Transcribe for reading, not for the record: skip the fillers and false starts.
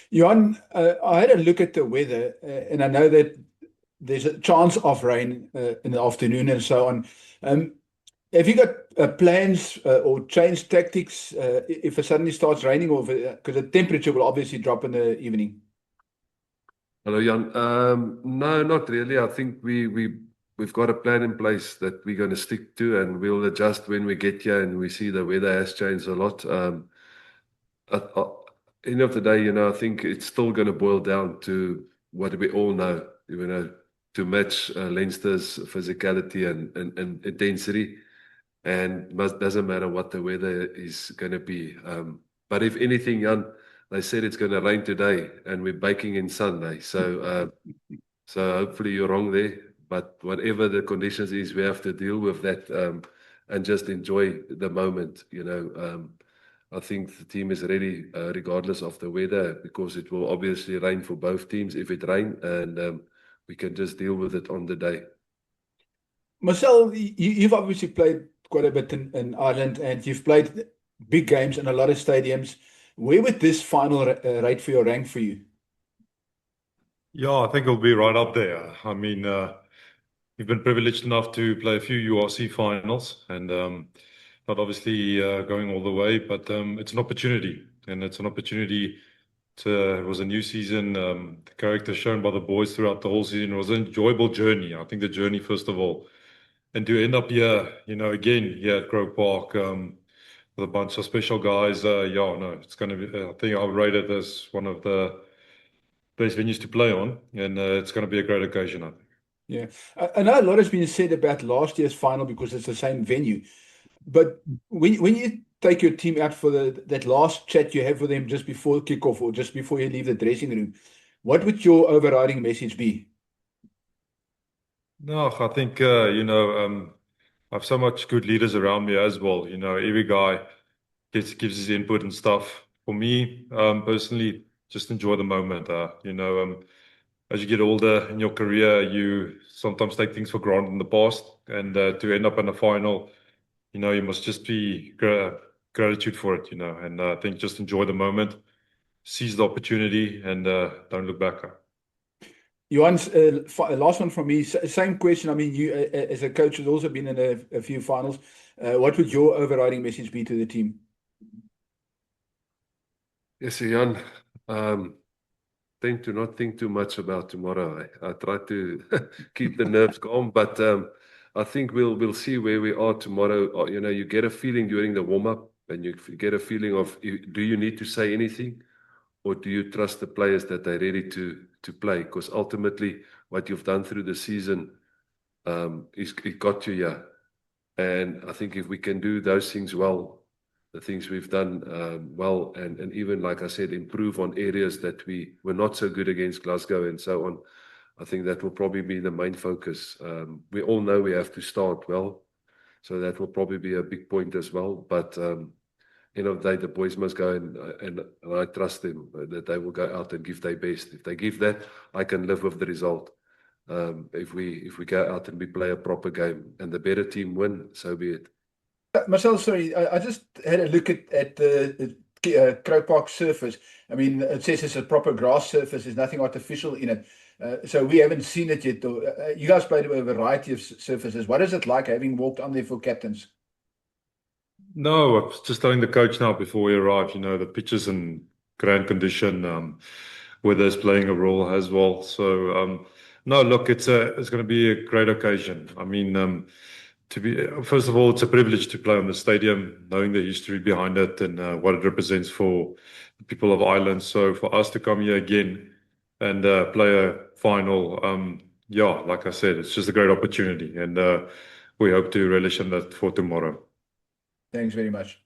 Johan, I had a look at the weather, and I know that there's a chance of rain in the afternoon and so on. Um, have you got plans or change tactics if it suddenly starts raining, or because the temperature will obviously drop in the evening? Hello, Jan. No, not really. I think we've got a plan in place that we're going to stick to, and we'll adjust when we get here and we see the weather has changed a lot. At end of the day, I think it's still going to boil down to what we all know, to match Leinster's physicality and intensity, and doesn't matter what the weather is going to be. But if anything, Jan, they said it's going to rain today, and we're baking in Sunday. So hopefully you're wrong there. But whatever the conditions is, we have to deal with that and just enjoy the moment. I think the team is ready, regardless of the weather, because it will obviously rain for both teams if it rains, and we can just deal with it on the day. Marcel, you've obviously played quite a bit in Ireland, and you've played big games in a lot of stadiums. Where would this final rate for your rank for you? Yeah, I think it'll be right up there. I mean, we've been privileged enough to play a few URC finals and not obviously going all the way, but it's an opportunity. And it's an opportunity it was a new season. The character shown by the boys throughout the whole season was an enjoyable journey. I think the journey, first of all. And to end up here, again, here at Croke Park with a bunch of special guys, yeah, no, it's going to be, I think I'll rate it as one of the best venues to play on, and it's going to be a great occasion, I think. Yeah, I know a lot has been said about last year's final because it's the same venue. But when you take your team out for that last chat you have with them just before kickoff or just before you leave the dressing room, what would your overriding message be? No, I think, I have so much good leaders around me as well. Every guy gives his input and stuff. For me, personally, just enjoy the moment. As you get older in your career, you sometimes take things for granted in the past, and to end up in a final, you must just be gratitude for it. And I think just enjoy the moment, seize the opportunity, and don't look back. Johan's last one from me. Same question. I mean, you as a coach has also been in a few finals. What would your overriding message be to the team? Yes, Jan. Tend to not think too much about tomorrow. I try to keep the nerves calm, but I think we'll see where we are tomorrow. You get a feeling during the warm up, and you get a feeling of do you need to say anything, or do you trust the players that they're ready to play? Because ultimately, what you've done through the season is it got you here, and I think if we can do those things well, the things we've done well, and even, like I said, improve on areas that we were not so good against Glasgow and so on. I think that will probably be the main focus. We all know we have to start well, so that will probably be a big point as well. But end of the day, the boys must go and I trust them that they will go out and give their best. If they give that, I can live with the result. If we go out and we play a proper game and the better team win, so be it. Marcel, sorry, I just had a look at the Croke Park surface. I mean, it says it's a proper grass surface. There's nothing artificial in it. So we haven't seen it yet. Though. You guys played a variety of surfaces. What is it like having walked on there for captains? No, I was just telling the coach now before we arrived, the pitch is in grand condition. Weather's playing a role as well. So, no, look, it's going to be a great occasion. I mean, first of all, it's a privilege to play on the stadium, knowing the history behind it and what it represents for the people of Ireland. So for us to come here again and play a final, yeah, like I said, it's just a great opportunity, and we hope to relish in that for tomorrow. Thanks very much.